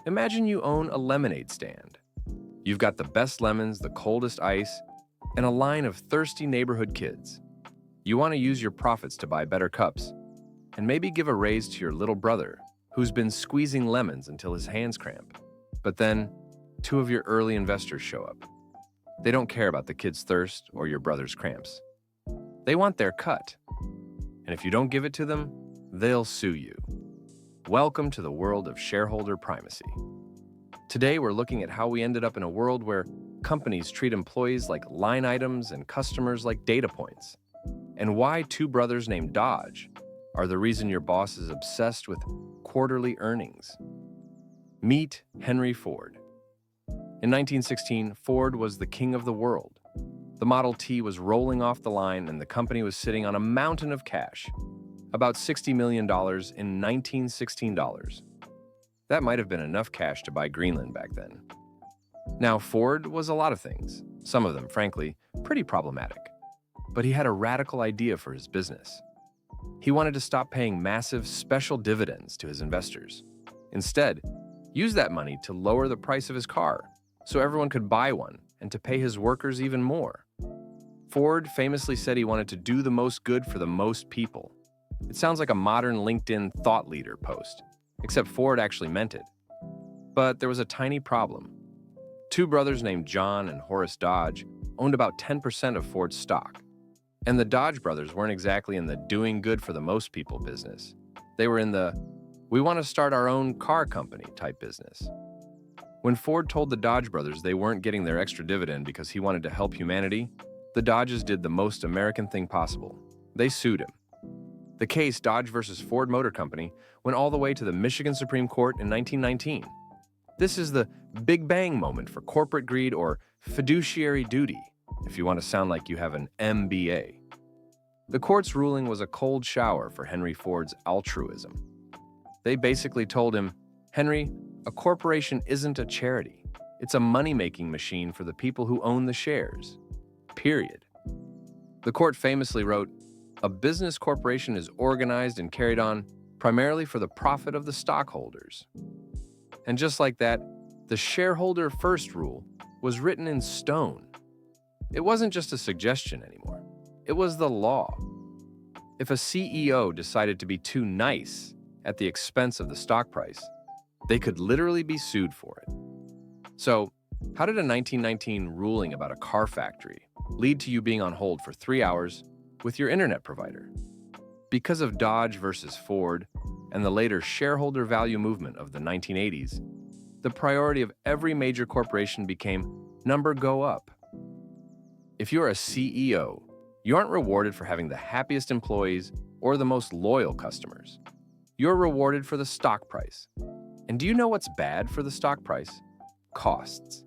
Imagine you own a lemonade stand. You've got the best lemons, the coldest ice, and a line of thirsty neighborhood kids. You want to use your profits to buy better cups, and maybe give a raise to your little brother, who's been squeezing lemons until his hands cramp. But then, two of your early investors show up. They don't care about the kid's thirst or your brother's cramps. They want their cut. And if you don't give it to them, they'll sue you. Welcome to the world of shareholder primacy. Today, we're looking at how we ended up in a world where companies treat employees like line items and customers like data points, and why two brothers named Dodge are the reason your boss is obsessed with quarterly earnings. Meet Henry Ford. In 1916, Ford was the king of the world. The Model T was rolling off the line and the company was sitting on a mountain of cash, about $60 million in 1916 dollars. That might have been enough cash to buy Greenland back then. Now, Ford was a lot of things, some of them, frankly, pretty problematic. But he had a radical idea for his business. He wanted to stop paying massive special dividends to his investors. Instead, use that money to lower the price of his car so everyone could buy one and to pay his workers even more. Ford famously said he wanted to do the most good for the most people. It sounds like a modern LinkedIn thought leader post, except Ford actually meant it. But there was a tiny problem. Two brothers named John and Horace Dodge owned about 10% of Ford's stock. And the Dodge brothers weren't exactly in the doing good for the most people business. They were in the we want to start our own car company type business. When Ford told the Dodge brothers they weren't getting their extra dividend because he wanted to help humanity, the Dodges did the most American thing possible. They sued him. The case, Dodge versus Ford Motor Company, went all the way to the Michigan Supreme Court in 1919. This is the Big Bang moment for corporate greed or fiduciary duty, if you want to sound like you have an MBA. The court's ruling was a cold shower for Henry Ford's altruism. They basically told him, Henry, a corporation isn't a charity. It's a money-making machine for the people who own the shares. Period. The court famously wrote, a business corporation is organized and carried on primarily for the profit of the stockholders. And just like that, the Shareholder First rule was written in stone. It wasn't just a suggestion anymore. It was the law. If a CEO decided to be too nice at the expense of the stock price, they could literally be sued for it. So, how did a 1919 ruling about a car factory lead to you being on hold for 3 hours with your internet provider? Because of Dodge versus Ford and the later shareholder value movement of the 1980s, the priority of every major corporation became number go up. If you're a CEO, you aren't rewarded for having the happiest employees or the most loyal customers. You're rewarded for the stock price. And do you know what's bad for the stock price? Costs.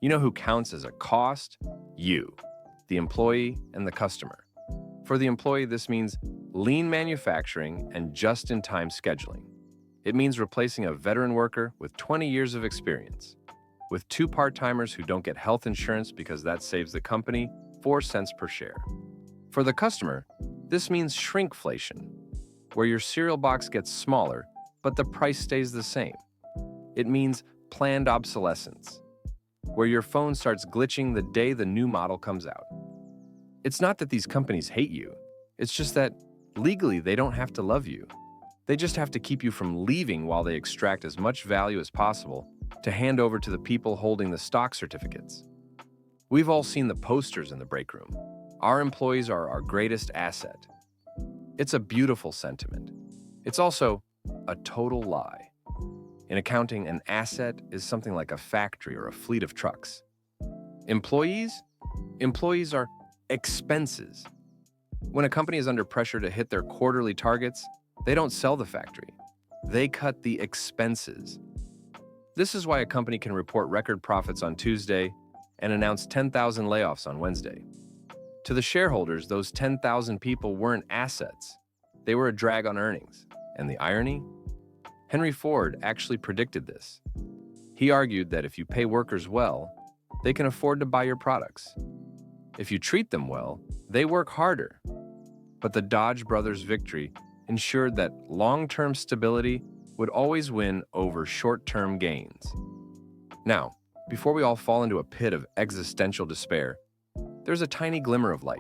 You know who counts as a cost? You, the employee and the customer. For the employee, this means lean manufacturing and just-in-time scheduling. It means replacing a veteran worker with 20 years of experience, with two part-timers who don't get health insurance because that saves the company 4 cents per share. For the customer, this means shrinkflation, where your cereal box gets smaller, but the price stays the same. It means planned obsolescence, where your phone starts glitching the day the new model comes out. It's not that these companies hate you. It's just that, legally, they don't have to love you. They just have to keep you from leaving while they extract as much value as possible to hand over to the people holding the stock certificates. We've all seen the posters in the break room. Our employees are our greatest asset. It's a beautiful sentiment. It's also a total lie. In accounting, an asset is something like a factory or a fleet of trucks. Employees are expenses. When a company is under pressure to hit their quarterly targets, they don't sell the factory. They cut the expenses. This is why a company can report record profits on Tuesday and announce 10,000 layoffs on Wednesday. To the shareholders, those 10,000 people weren't assets. They were a drag on earnings. And the irony? Henry Ford actually predicted this. He argued that if you pay workers well, they can afford to buy your products. If you treat them well, they work harder. But the Dodge brothers' victory ensured that long-term stability would always win over short-term gains. Now, before we all fall into a pit of existential despair, there's a tiny glimmer of light.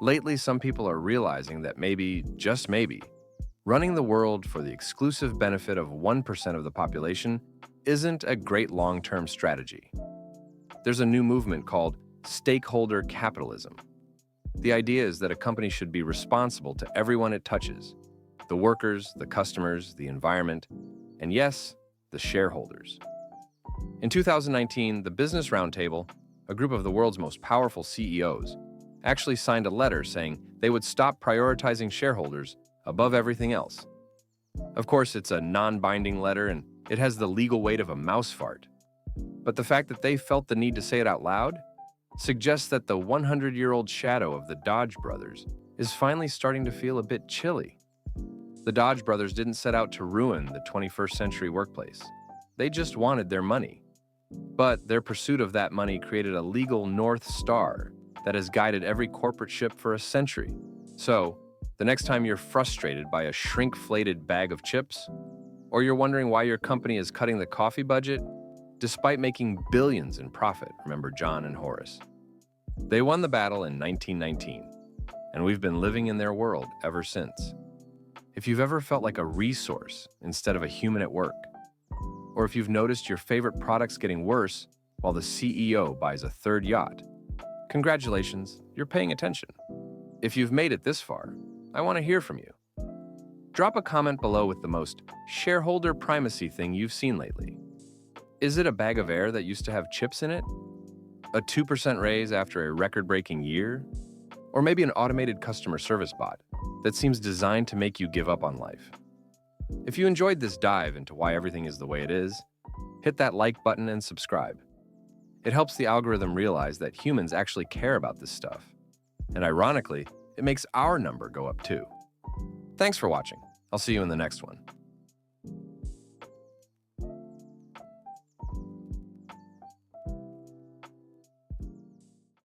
Lately, some people are realizing that maybe, just maybe, running the world for the exclusive benefit of 1% of the population isn't a great long-term strategy. There's a new movement called Stakeholder Capitalism. The idea is that a company should be responsible to everyone it touches: the workers, the customers, the environment, and yes, the shareholders. In 2019, the Business Roundtable, a group of the world's most powerful CEOs, actually signed a letter saying they would stop prioritizing shareholders above everything else. Of course, it's a non-binding letter and it has the legal weight of a mouse fart. But the fact that they felt the need to say it out loud suggests that the 100-year-old shadow of the Dodge brothers is finally starting to feel a bit chilly. The Dodge brothers didn't set out to ruin the 21st century workplace. They just wanted their money. But their pursuit of that money created a legal North Star that has guided every corporate ship for a century. So, the next time you're frustrated by a shrinkflated bag of chips, or you're wondering why your company is cutting the coffee budget, despite making billions in profit, remember John and Horace. They won the battle in 1919, and we've been living in their world ever since. If you've ever felt like a resource instead of a human at work, or if you've noticed your favorite products getting worse while the CEO buys a third yacht, congratulations, you're paying attention. If you've made it this far, I want to hear from you. Drop a comment below with the most shareholder primacy thing you've seen lately. Is it a bag of air that used to have chips in it? A 2% raise after a record-breaking year? Or maybe an automated customer service bot that seems designed to make you give up on life? If you enjoyed this dive into why everything is the way it is, hit that like button and subscribe. It helps the algorithm realize that humans actually care about this stuff. And ironically, it makes our number go up too. Thanks for watching. I'll see you in the next one.